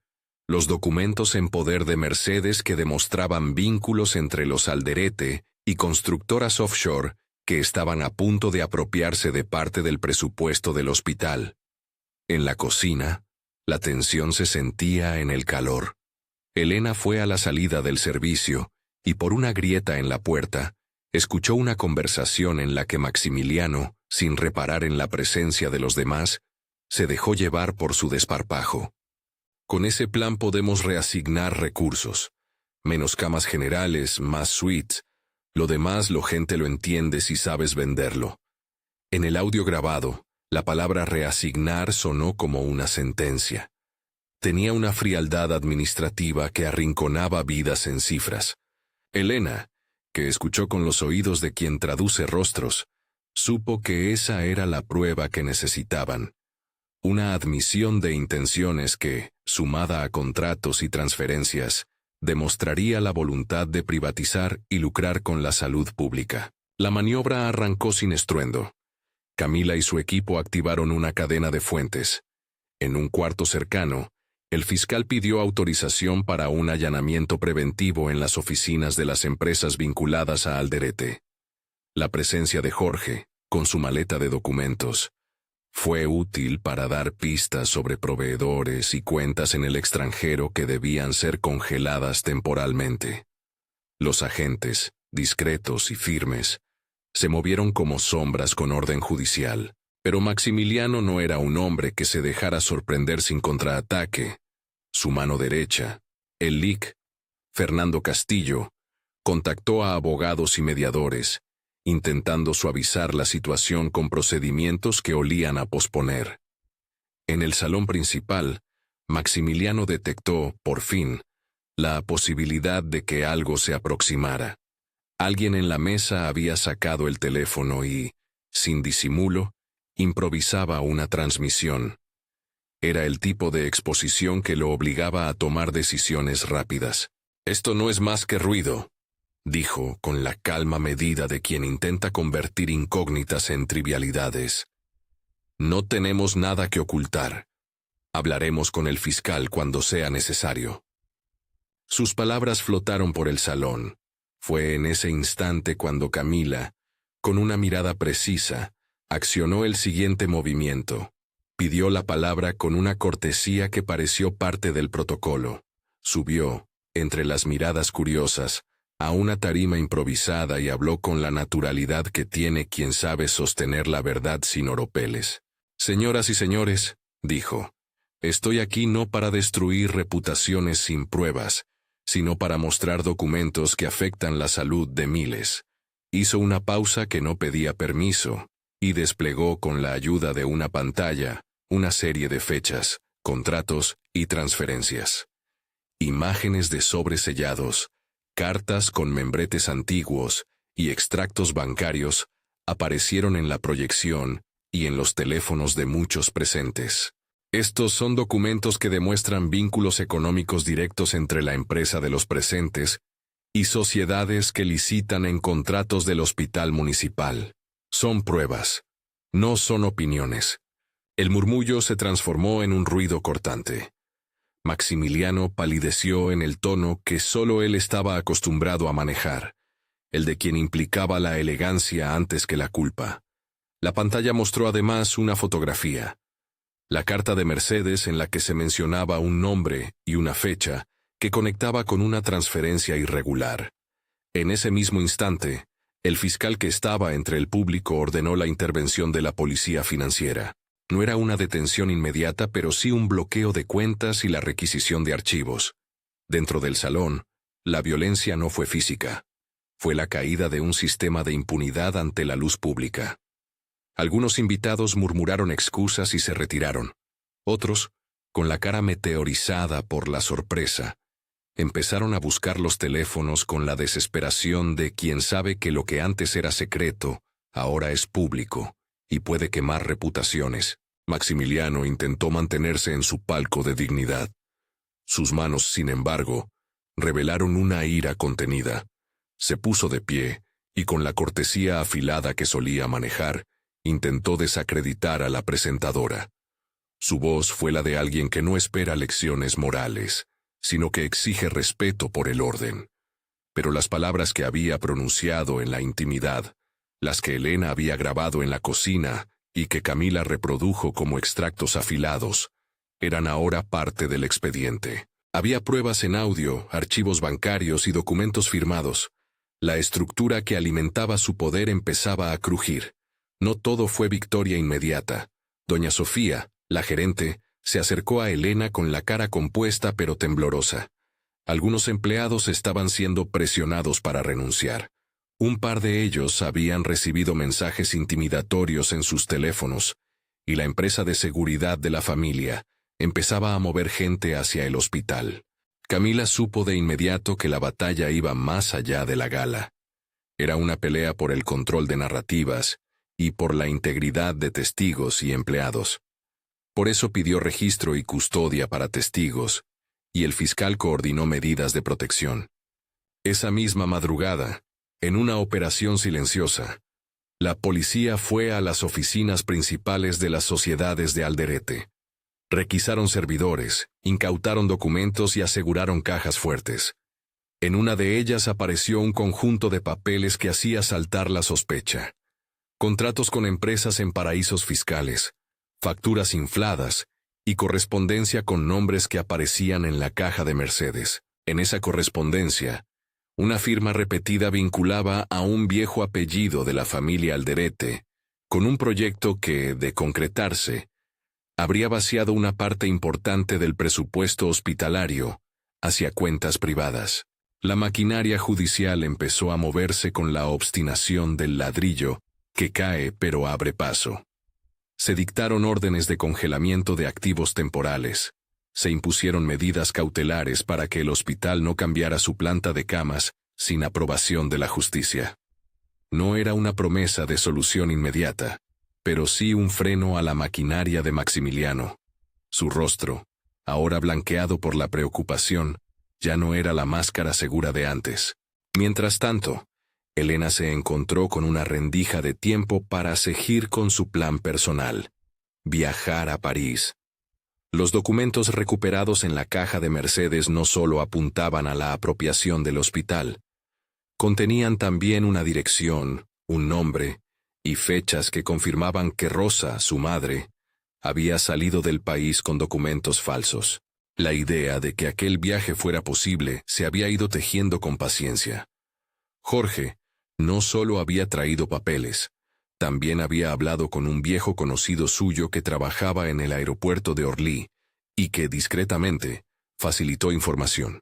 los documentos en poder de Mercedes que demostraban vínculos entre los Alderete y constructoras offshore que estaban a punto de apropiarse de parte del presupuesto del hospital. En la cocina, la tensión se sentía en el calor. Elena fue a la salida del servicio y por una grieta en la puerta, escuchó una conversación en la que Maximiliano, sin reparar en la presencia de los demás, se dejó llevar por su desparpajo. Con ese plan podemos reasignar recursos. Menos camas generales, más suites. Lo demás la gente lo entiende si sabes venderlo. En el audio grabado, la palabra reasignar sonó como una sentencia. Tenía una frialdad administrativa que arrinconaba vidas en cifras. Elena, que escuchó con los oídos de quien traduce rostros, supo que esa era la prueba que necesitaban. Una admisión de intenciones que, sumada a contratos y transferencias, demostraría la voluntad de privatizar y lucrar con la salud pública. La maniobra arrancó sin estruendo. Camila y su equipo activaron una cadena de fuentes. En un cuarto cercano, el fiscal pidió autorización para un allanamiento preventivo en las oficinas de las empresas vinculadas a Alderete. La presencia de Jorge, con su maleta de documentos, fue útil para dar pistas sobre proveedores y cuentas en el extranjero que debían ser congeladas temporalmente. Los agentes, discretos y firmes, se movieron como sombras con orden judicial, pero Maximiliano no era un hombre que se dejara sorprender sin contraataque. Su mano derecha, el LIC, Fernando Castillo, contactó a abogados y mediadores, intentando suavizar la situación con procedimientos que olían a posponer. En el salón principal, Maximiliano detectó, por fin, la posibilidad de que algo se aproximara. Alguien en la mesa había sacado el teléfono y, sin disimulo, improvisaba una transmisión. Era el tipo de exposición que lo obligaba a tomar decisiones rápidas. «Esto no es más que ruido», dijo con la calma medida de quien intenta convertir incógnitas en trivialidades. «No tenemos nada que ocultar. Hablaremos con el fiscal cuando sea necesario». Sus palabras flotaron por el salón. Fue en ese instante cuando Camila, con una mirada precisa, accionó el siguiente movimiento. Pidió la palabra con una cortesía que pareció parte del protocolo. Subió, entre las miradas curiosas, a una tarima improvisada y habló con la naturalidad que tiene quien sabe sostener la verdad sin oropeles. «Señoras y señores», dijo, «estoy aquí no para destruir reputaciones sin pruebas, sino para mostrar documentos que afectan la salud de miles». Hizo una pausa que no pedía permiso, y desplegó con la ayuda de una pantalla una serie de fechas, contratos y transferencias. Imágenes de sobres sellados, cartas con membretes antiguos y extractos bancarios aparecieron en la proyección y en los teléfonos de muchos presentes. Estos son documentos que demuestran vínculos económicos directos entre la empresa de los presentes y sociedades que licitan en contratos del hospital municipal. Son pruebas, no son opiniones. El murmullo se transformó en un ruido cortante. Maximiliano palideció en el tono que solo él estaba acostumbrado a manejar, el de quien implicaba la elegancia antes que la culpa. La pantalla mostró además una fotografía. La carta de Mercedes en la que se mencionaba un nombre y una fecha que conectaba con una transferencia irregular. En ese mismo instante, El fiscal que estaba entre el público ordenó la intervención de la policía financiera. No era una detención inmediata, pero sí un bloqueo de cuentas y la requisición de archivos. Dentro del salón, la violencia no fue física. Fue la caída de un sistema de impunidad ante la luz pública. Algunos invitados murmuraron excusas y se retiraron. Otros, con la cara meteorizada por la sorpresa, empezaron a buscar los teléfonos con la desesperación de quien sabe que lo que antes era secreto, ahora es público, y puede quemar reputaciones. Maximiliano intentó mantenerse en su palco de dignidad. Sus manos, sin embargo, revelaron una ira contenida. Se puso de pie, y con la cortesía afilada que solía manejar, intentó desacreditar a la presentadora. Su voz fue la de alguien que no espera lecciones morales, sino que exige respeto por el orden. Pero las palabras que había pronunciado en la intimidad, las que Elena había grabado en la cocina y que Camila reprodujo como extractos afilados, eran ahora parte del expediente. Había pruebas en audio, archivos bancarios y documentos firmados. La estructura que alimentaba su poder empezaba a crujir. No todo fue victoria inmediata. Doña Sofía, la gerente, se acercó a Elena con la cara compuesta pero temblorosa. Algunos empleados estaban siendo presionados para renunciar. Un par de ellos habían recibido mensajes intimidatorios en sus teléfonos, y la empresa de seguridad de la familia empezaba a mover gente hacia el hospital. Camila supo de inmediato que la batalla iba más allá de la gala. Era una pelea por el control de narrativas y por la integridad de testigos y empleados. Por eso pidió registro y custodia para testigos, y el fiscal coordinó medidas de protección. Esa misma madrugada, en una operación silenciosa, la policía fue a las oficinas principales de las sociedades de Alderete. Requisaron servidores, incautaron documentos y aseguraron cajas fuertes. En una de ellas apareció un conjunto de papeles que hacía saltar la sospecha. Contratos con empresas en paraísos fiscales, facturas infladas y correspondencia con nombres que aparecían en la caja de Mercedes. En esa correspondencia, una firma repetida vinculaba a un viejo apellido de la familia Alderete, con un proyecto que, de concretarse, habría vaciado una parte importante del presupuesto hospitalario hacia cuentas privadas. La maquinaria judicial empezó a moverse con la obstinación del ladrillo, que cae pero abre paso. Se dictaron órdenes de congelamiento de activos temporales. Se impusieron medidas cautelares para que el hospital no cambiara su planta de camas sin aprobación de la justicia. No era una promesa de solución inmediata, pero sí un freno a la maquinaria de Maximiliano. Su rostro, ahora blanqueado por la preocupación, ya no era la máscara segura de antes. Mientras tanto, Elena se encontró con una rendija de tiempo para seguir con su plan personal: viajar a París. Los documentos recuperados en la caja de Mercedes no solo apuntaban a la apropiación del hospital, contenían también una dirección, un nombre y fechas que confirmaban que Rosa, su madre, había salido del país con documentos falsos. La idea de que aquel viaje fuera posible se había ido tejiendo con paciencia. Jorge no solo había traído papeles, también había hablado con un viejo conocido suyo que trabajaba en el aeropuerto de Orly, y que, discretamente, facilitó información.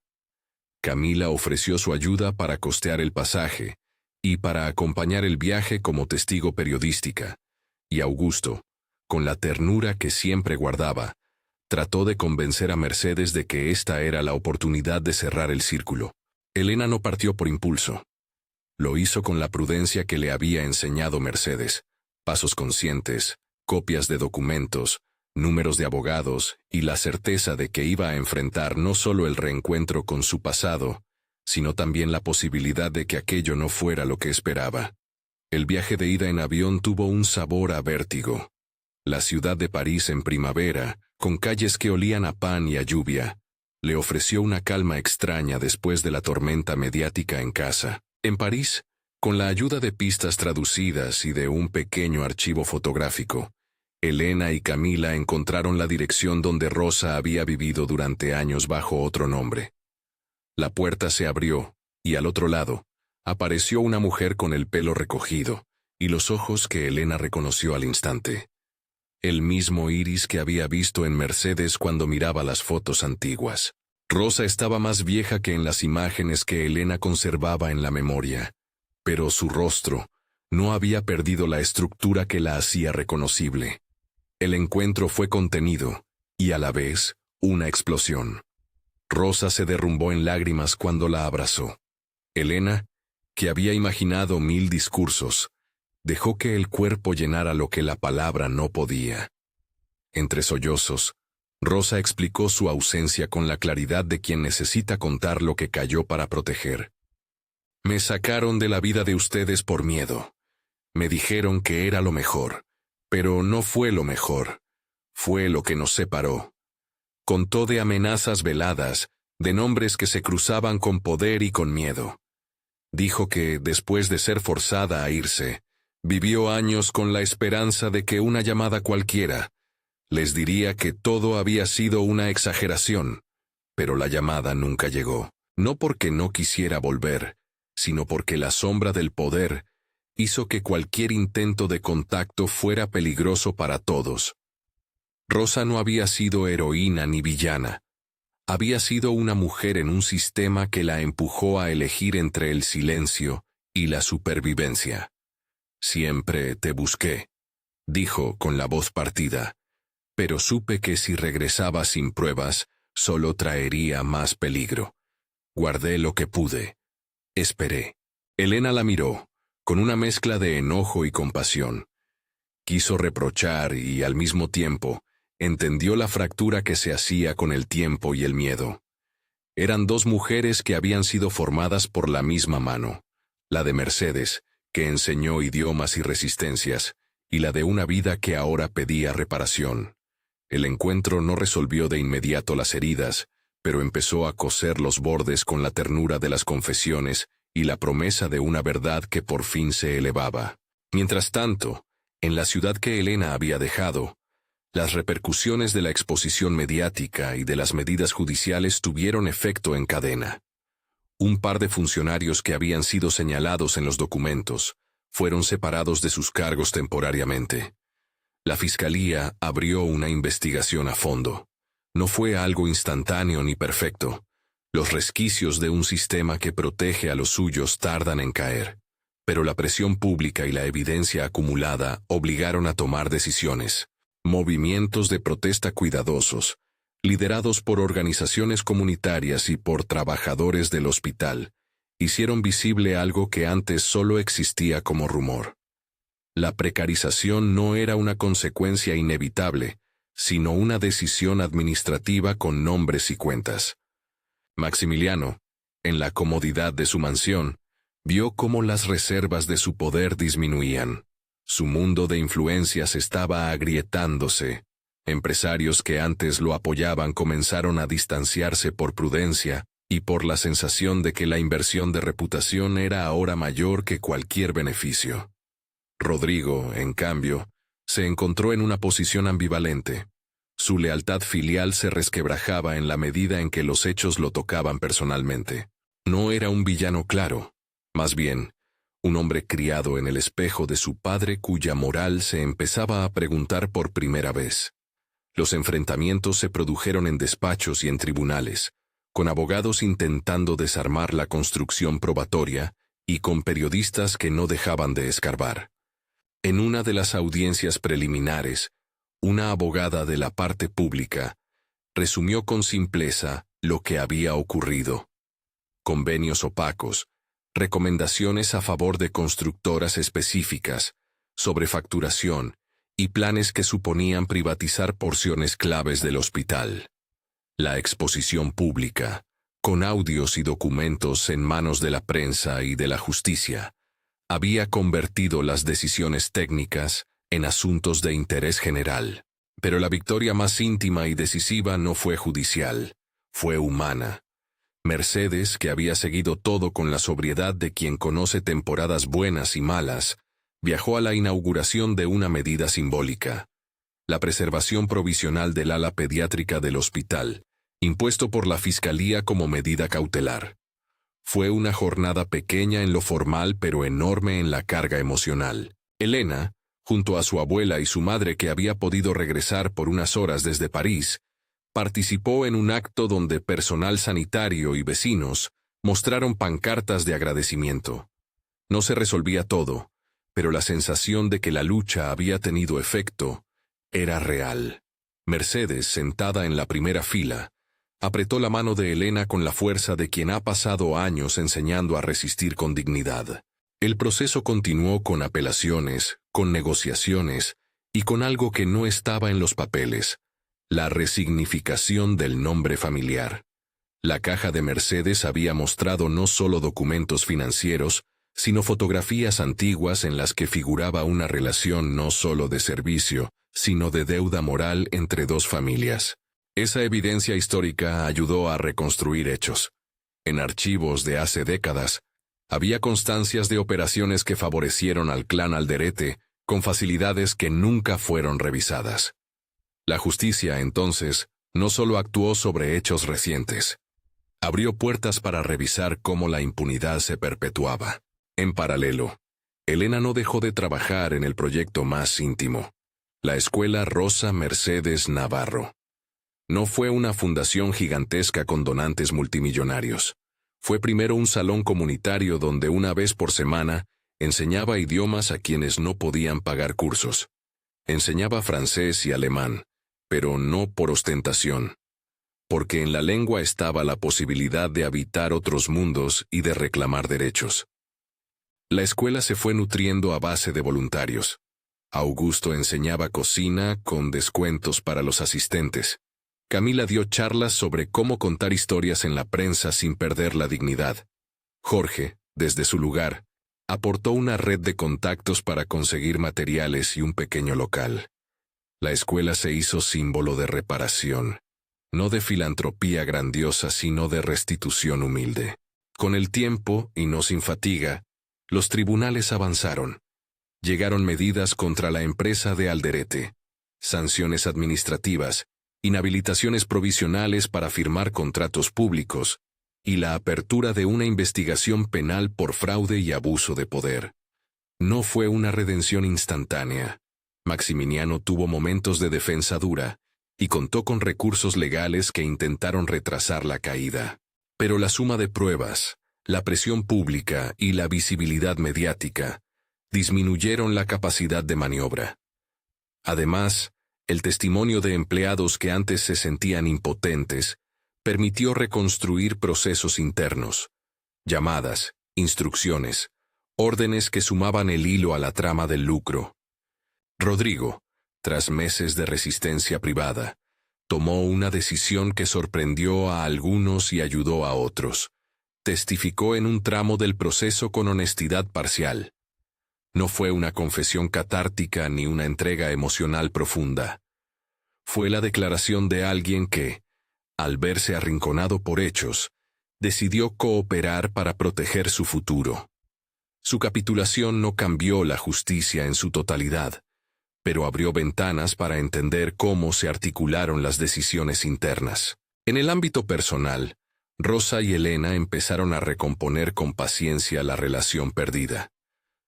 Camila ofreció su ayuda para costear el pasaje y para acompañar el viaje como testigo periodística, y Augusto, con la ternura que siempre guardaba, trató de convencer a Mercedes de que esta era la oportunidad de cerrar el círculo. Elena no partió por impulso. Lo hizo con la prudencia que le había enseñado Mercedes: pasos conscientes, copias de documentos, números de abogados y la certeza de que iba a enfrentar no solo el reencuentro con su pasado, sino también la posibilidad de que aquello no fuera lo que esperaba. El viaje de ida en avión tuvo un sabor a vértigo. La ciudad de París en primavera, con calles que olían a pan y a lluvia, le ofreció una calma extraña después de la tormenta mediática en casa. En París, con la ayuda de pistas traducidas y de un pequeño archivo fotográfico, Elena y Camila encontraron la dirección donde Rosa había vivido durante años bajo otro nombre. La puerta se abrió, y al otro lado, apareció una mujer con el pelo recogido y los ojos que Elena reconoció al instante. El mismo iris que había visto en Mercedes cuando miraba las fotos antiguas. Rosa estaba más vieja que en las imágenes que Elena conservaba en la memoria, pero su rostro no había perdido la estructura que la hacía reconocible. El encuentro fue contenido y a la vez una explosión. Rosa se derrumbó en lágrimas cuando la abrazó. Elena, que había imaginado 1000 discursos, dejó que el cuerpo llenara lo que la palabra no podía. Entre sollozos, Rosa explicó su ausencia con la claridad de quien necesita contar lo que cayó para proteger. Me sacaron de la vida de ustedes por miedo. Me dijeron que era lo mejor, pero no fue lo mejor. Fue lo que nos separó. Contó de amenazas veladas, de nombres que se cruzaban con poder y con miedo. Dijo que, después de ser forzada a irse, vivió años con la esperanza de que una llamada cualquiera les diría que todo había sido una exageración, pero la llamada nunca llegó, no porque no quisiera volver, sino porque la sombra del poder hizo que cualquier intento de contacto fuera peligroso para todos. Rosa no había sido heroína ni villana. Había sido una mujer en un sistema que la empujó a elegir entre el silencio y la supervivencia. Siempre te busqué, dijo con la voz partida, pero supe que si regresaba sin pruebas, solo traería más peligro. Guardé lo que pude. Esperé. Elena la miró, con una mezcla de enojo y compasión. Quiso reprochar y, al mismo tiempo, entendió la fractura que se hacía con el tiempo y el miedo. Eran dos mujeres que habían sido formadas por la misma mano, la de Mercedes, que enseñó idiomas y resistencias, y la de una vida que ahora pedía reparación. El encuentro no resolvió de inmediato las heridas, pero empezó a coser los bordes con la ternura de las confesiones y la promesa de una verdad que por fin se elevaba. Mientras tanto, en la ciudad que Elena había dejado, las repercusiones de la exposición mediática y de las medidas judiciales tuvieron efecto en cadena. Un par de funcionarios que habían sido señalados en los documentos fueron separados de sus cargos temporariamente. La fiscalía abrió una investigación a fondo. No fue algo instantáneo ni perfecto. Los resquicios de un sistema que protege a los suyos tardan en caer. Pero la presión pública y la evidencia acumulada obligaron a tomar decisiones. Movimientos de protesta cuidadosos, liderados por organizaciones comunitarias y por trabajadores del hospital, hicieron visible algo que antes solo existía como rumor. La precarización no era una consecuencia inevitable, sino una decisión administrativa con nombres y cuentas. Maximiliano, en la comodidad de su mansión, vio cómo las reservas de su poder disminuían. Su mundo de influencias estaba agrietándose. Empresarios que antes lo apoyaban comenzaron a distanciarse por prudencia y por la sensación de que la inversión de reputación era ahora mayor que cualquier beneficio. Rodrigo, en cambio, se encontró en una posición ambivalente. Su lealtad filial se resquebrajaba en la medida en que los hechos lo tocaban personalmente. No era un villano claro, más bien, un hombre criado en el espejo de su padre cuya moral se empezaba a preguntar por primera vez. Los enfrentamientos se produjeron en despachos y en tribunales, con abogados intentando desarmar la construcción probatoria y con periodistas que no dejaban de escarbar. En una de las audiencias preliminares, una abogada de la parte pública resumió con simpleza lo que había ocurrido. Convenios opacos, recomendaciones a favor de constructoras específicas, sobrefacturación y planes que suponían privatizar porciones claves del hospital. La exposición pública, con audios y documentos en manos de la prensa y de la justicia, había convertido las decisiones técnicas en asuntos de interés general. Pero la victoria más íntima y decisiva no fue judicial, fue humana. Mercedes, que había seguido todo con la sobriedad de quien conoce temporadas buenas y malas, viajó a la inauguración de una medida simbólica: la preservación provisional del ala pediátrica del hospital, impuesto por la Fiscalía como medida cautelar. Fue una jornada pequeña en lo formal pero enorme en la carga emocional. Elena, junto a su abuela y su madre que había podido regresar por unas horas desde París, participó en un acto donde personal sanitario y vecinos mostraron pancartas de agradecimiento. No se resolvía todo, pero la sensación de que la lucha había tenido efecto era real. Mercedes, sentada en la primera fila, apretó la mano de Elena con la fuerza de quien ha pasado años enseñando a resistir con dignidad. El proceso continuó con apelaciones, con negociaciones y con algo que no estaba en los papeles: la resignificación del nombre familiar. La caja de Mercedes había mostrado no solo documentos financieros, sino fotografías antiguas en las que figuraba una relación no solo de servicio, sino de deuda moral entre dos familias. Esa evidencia histórica ayudó a reconstruir hechos. En archivos de hace décadas, había constancias de operaciones que favorecieron al clan Alderete con facilidades que nunca fueron revisadas. La justicia, entonces, no solo actuó sobre hechos recientes. Abrió puertas para revisar cómo la impunidad se perpetuaba. En paralelo, Elena no dejó de trabajar en el proyecto más íntimo: la Escuela Rosa Mercedes Navarro. No fue una fundación gigantesca con donantes multimillonarios. Fue primero un salón comunitario donde una vez por semana enseñaba idiomas a quienes no podían pagar cursos. Enseñaba francés y alemán, pero no por ostentación, porque en la lengua estaba la posibilidad de habitar otros mundos y de reclamar derechos. La escuela se fue nutriendo a base de voluntarios. Augusto enseñaba cocina con descuentos para los asistentes. Camila dio charlas sobre cómo contar historias en la prensa sin perder la dignidad. Jorge, desde su lugar, aportó una red de contactos para conseguir materiales y un pequeño local. La escuela se hizo símbolo de reparación, no de filantropía grandiosa, sino de restitución humilde. Con el tiempo, y no sin fatiga, los tribunales avanzaron. Llegaron medidas contra la empresa de Alderete, sanciones administrativas, inhabilitaciones provisionales para firmar contratos públicos, y la apertura de una investigación penal por fraude y abuso de poder. No fue una redención instantánea. Maximiliano tuvo momentos de defensa dura, y contó con recursos legales que intentaron retrasar la caída. Pero la suma de pruebas, la presión pública y la visibilidad mediática disminuyeron la capacidad de maniobra. Además, el testimonio de empleados que antes se sentían impotentes permitió reconstruir procesos internos, llamadas, instrucciones, órdenes que sumaban el hilo a la trama del lucro. Rodrigo, tras meses de resistencia privada, tomó una decisión que sorprendió a algunos y ayudó a otros. Testificó en un tramo del proceso con honestidad parcial. No fue una confesión catártica ni una entrega emocional profunda. Fue la declaración de alguien que, al verse arrinconado por hechos, decidió cooperar para proteger su futuro. Su capitulación no cambió la justicia en su totalidad, pero abrió ventanas para entender cómo se articularon las decisiones internas. En el ámbito personal, Rosa y Elena empezaron a recomponer con paciencia la relación perdida.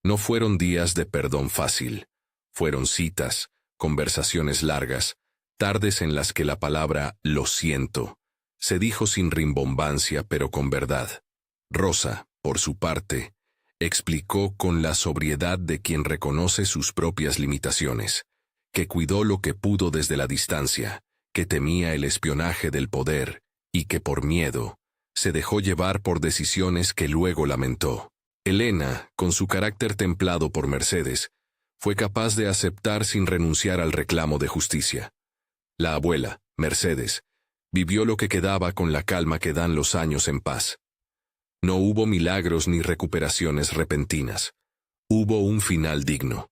No fueron días de perdón fácil. Fueron citas, conversaciones largas, tardes en las que la palabra «lo siento» se dijo sin rimbombancia pero con verdad. Rosa, por su parte, explicó con la sobriedad de quien reconoce sus propias limitaciones, que cuidó lo que pudo desde la distancia, que temía el espionaje del poder y que por miedo se dejó llevar por decisiones que luego lamentó. Elena, con su carácter templado por Mercedes, fue capaz de aceptar sin renunciar al reclamo de justicia. La abuela, Mercedes, vivió lo que quedaba con la calma que dan los años en paz. No hubo milagros ni recuperaciones repentinas. Hubo un final digno.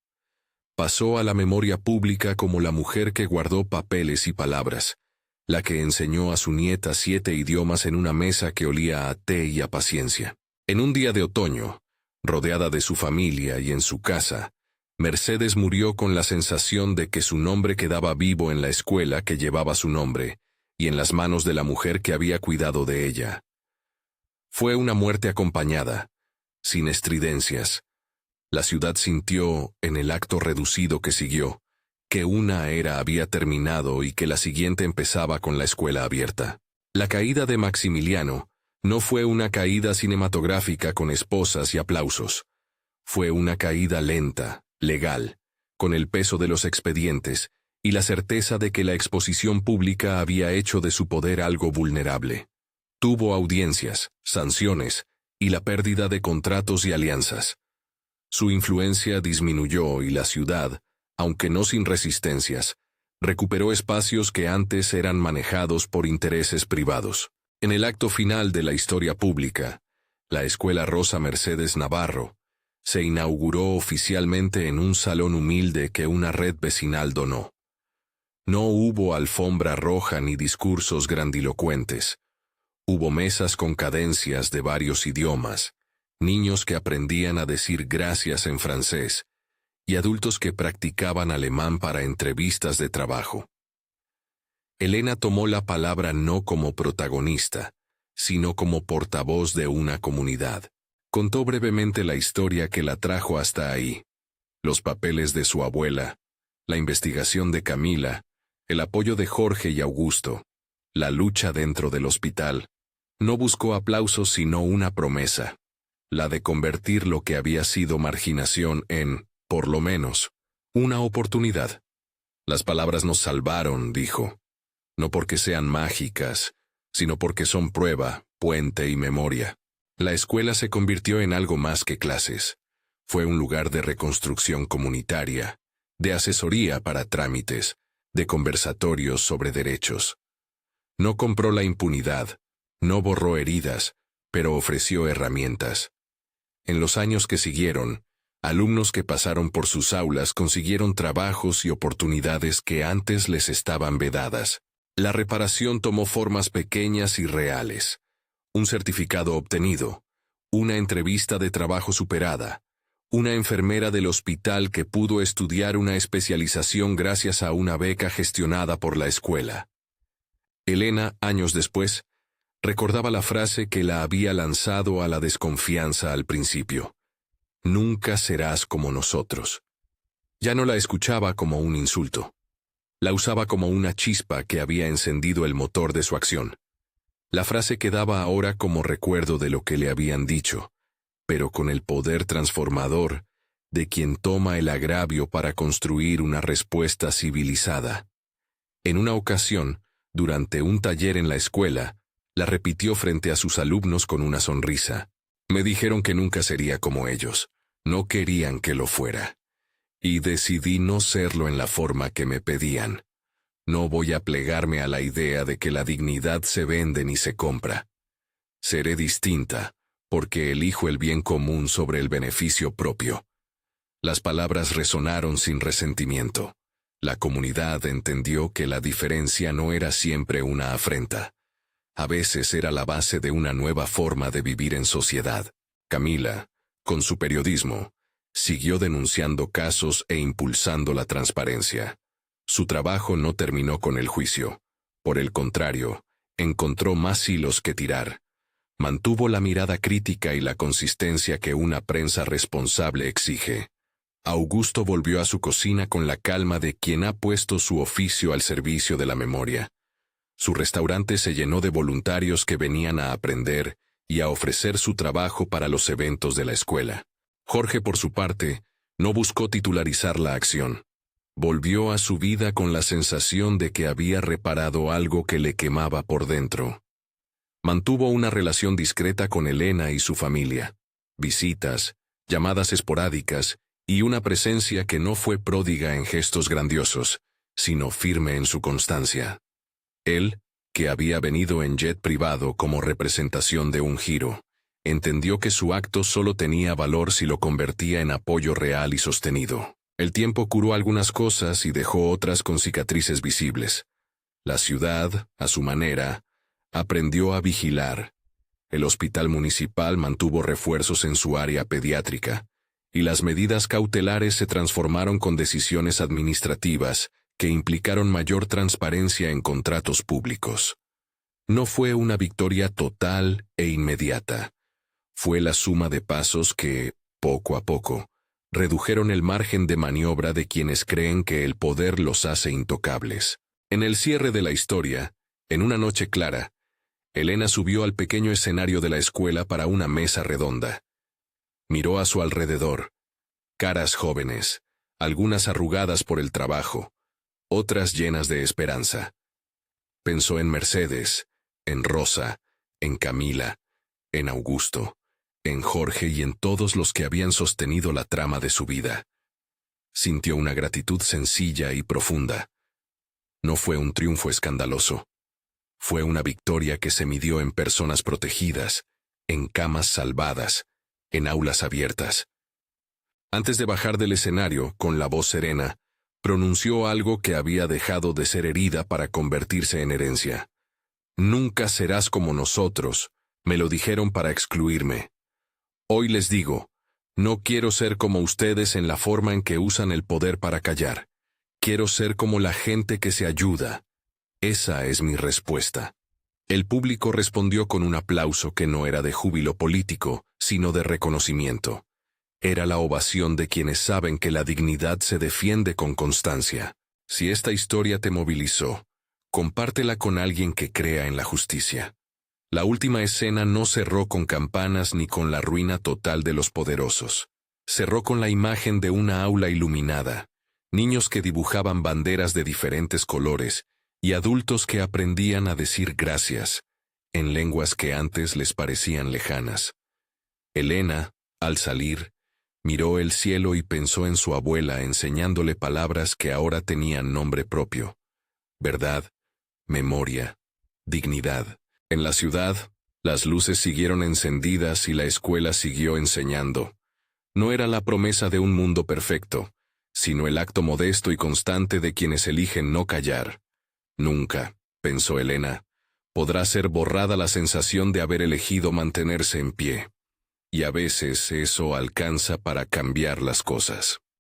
Pasó a la memoria pública como la mujer que guardó papeles y palabras, la que enseñó a su nieta 7 idiomas en una mesa que olía a té y a paciencia. En un día de otoño, rodeada de su familia y en su casa, Mercedes murió con la sensación de que su nombre quedaba vivo en la escuela que llevaba su nombre y en las manos de la mujer que había cuidado de ella. Fue una muerte acompañada, sin estridencias. La ciudad sintió, en el acto reducido que siguió, que una era había terminado y que la siguiente empezaba con la escuela abierta. La caída de Maximiliano no fue una caída cinematográfica con esposas y aplausos. Fue una caída lenta, legal, con el peso de los expedientes y la certeza de que la exposición pública había hecho de su poder algo vulnerable. Tuvo audiencias, sanciones y la pérdida de contratos y alianzas. Su influencia disminuyó y la ciudad, aunque no sin resistencias, recuperó espacios que antes eran manejados por intereses privados. En el acto final de la historia pública, la Escuela Rosa Mercedes Navarro se inauguró oficialmente en un salón humilde que una red vecinal donó. No hubo alfombra roja ni discursos grandilocuentes. Hubo mesas con cadencias de varios idiomas, niños que aprendían a decir gracias en francés, y adultos que practicaban alemán para entrevistas de trabajo. Elena tomó la palabra no como protagonista, sino como portavoz de una comunidad. Contó brevemente la historia que la trajo hasta ahí, los papeles de su abuela, la investigación de Camila, el apoyo de Jorge y Augusto, la lucha dentro del hospital. No buscó aplausos sino una promesa, la de convertir lo que había sido marginación en, por lo menos, una oportunidad. Las palabras nos salvaron, dijo, no porque sean mágicas, sino porque son prueba, puente y memoria. La escuela se convirtió en algo más que clases. Fue un lugar de reconstrucción comunitaria, de asesoría para trámites, de conversatorios sobre derechos. No compró la impunidad, no borró heridas, pero ofreció herramientas. En los años que siguieron, alumnos que pasaron por sus aulas consiguieron trabajos y oportunidades que antes les estaban vedadas. La reparación tomó formas pequeñas y reales. Un certificado obtenido, una entrevista de trabajo superada, una enfermera del hospital que pudo estudiar una especialización gracias a una beca gestionada por la escuela. Elena, años después, recordaba la frase que la había lanzado a la desconfianza al principio. Nunca serás como nosotros. Ya no la escuchaba como un insulto. La usaba como una chispa que había encendido el motor de su acción. La frase quedaba ahora como recuerdo de lo que le habían dicho, pero con el poder transformador de quien toma el agravio para construir una respuesta civilizada. En una ocasión, durante un taller en la escuela, la repitió frente a sus alumnos con una sonrisa. Me dijeron que nunca sería como ellos. No querían que lo fuera. Y decidí no serlo en la forma que me pedían. No voy a plegarme a la idea de que la dignidad se vende ni se compra. Seré distinta, porque elijo el bien común sobre el beneficio propio. Las palabras resonaron sin resentimiento. La comunidad entendió que la diferencia no era siempre una afrenta. A veces era la base de una nueva forma de vivir en sociedad. Camila, con su periodismo, siguió denunciando casos e impulsando la transparencia. Su trabajo no terminó con el juicio. Por el contrario, encontró más hilos que tirar. Mantuvo la mirada crítica y la consistencia que una prensa responsable exige. Augusto volvió a su cocina con la calma de quien ha puesto su oficio al servicio de la memoria. Su restaurante se llenó de voluntarios que venían a aprender y a ofrecer su trabajo para los eventos de la escuela. Jorge, por su parte, no buscó titularizar la acción. Volvió a su vida con la sensación de que había reparado algo que le quemaba por dentro. Mantuvo una relación discreta con Elena y su familia. Visitas, llamadas esporádicas y una presencia que no fue pródiga en gestos grandiosos, sino firme en su constancia. Él, que había venido en jet privado como representación de un giro, entendió que su acto solo tenía valor si lo convertía en apoyo real y sostenido. El tiempo curó algunas cosas y dejó otras con cicatrices visibles. La ciudad, a su manera, aprendió a vigilar. El hospital municipal mantuvo refuerzos en su área pediátrica, y las medidas cautelares se transformaron con decisiones administrativas que implicaron mayor transparencia en contratos públicos. No fue una victoria total e inmediata. Fue la suma de pasos que, poco a poco, redujeron el margen de maniobra de quienes creen que el poder los hace intocables. En el cierre de la historia, en una noche clara, Elena subió al pequeño escenario de la escuela para una mesa redonda. Miró a su alrededor. Caras jóvenes, algunas arrugadas por el trabajo, otras llenas de esperanza. Pensó en Mercedes, en Rosa, en Camila, en Augusto, en Jorge y en todos los que habían sostenido la trama de su vida. Sintió una gratitud sencilla y profunda. No fue un triunfo escandaloso. Fue una victoria que se midió en personas protegidas, en camas salvadas, en aulas abiertas. Antes de bajar del escenario, con la voz serena, pronunció algo que había dejado de ser herida para convertirse en herencia. Nunca serás como nosotros, me lo dijeron para excluirme. Hoy les digo, no quiero ser como ustedes en la forma en que usan el poder para callar. Quiero ser como la gente que se ayuda. Esa es mi respuesta. El público respondió con un aplauso que no era de júbilo político, sino de reconocimiento. Era la ovación de quienes saben que la dignidad se defiende con constancia. Si esta historia te movilizó, compártela con alguien que crea en la justicia. La última escena no cerró con campanas ni con la ruina total de los poderosos. Cerró con la imagen de una aula iluminada, niños que dibujaban banderas de diferentes colores y adultos que aprendían a decir gracias, en lenguas que antes les parecían lejanas. Elena, al salir, miró el cielo y pensó en su abuela enseñándole palabras que ahora tenían nombre propio. Verdad, memoria, dignidad. En la ciudad, las luces siguieron encendidas y la escuela siguió enseñando. No era la promesa de un mundo perfecto, sino el acto modesto y constante de quienes eligen no callar. Nunca, pensó Elena, podrá ser borrada la sensación de haber elegido mantenerse en pie. Y a veces eso alcanza para cambiar las cosas.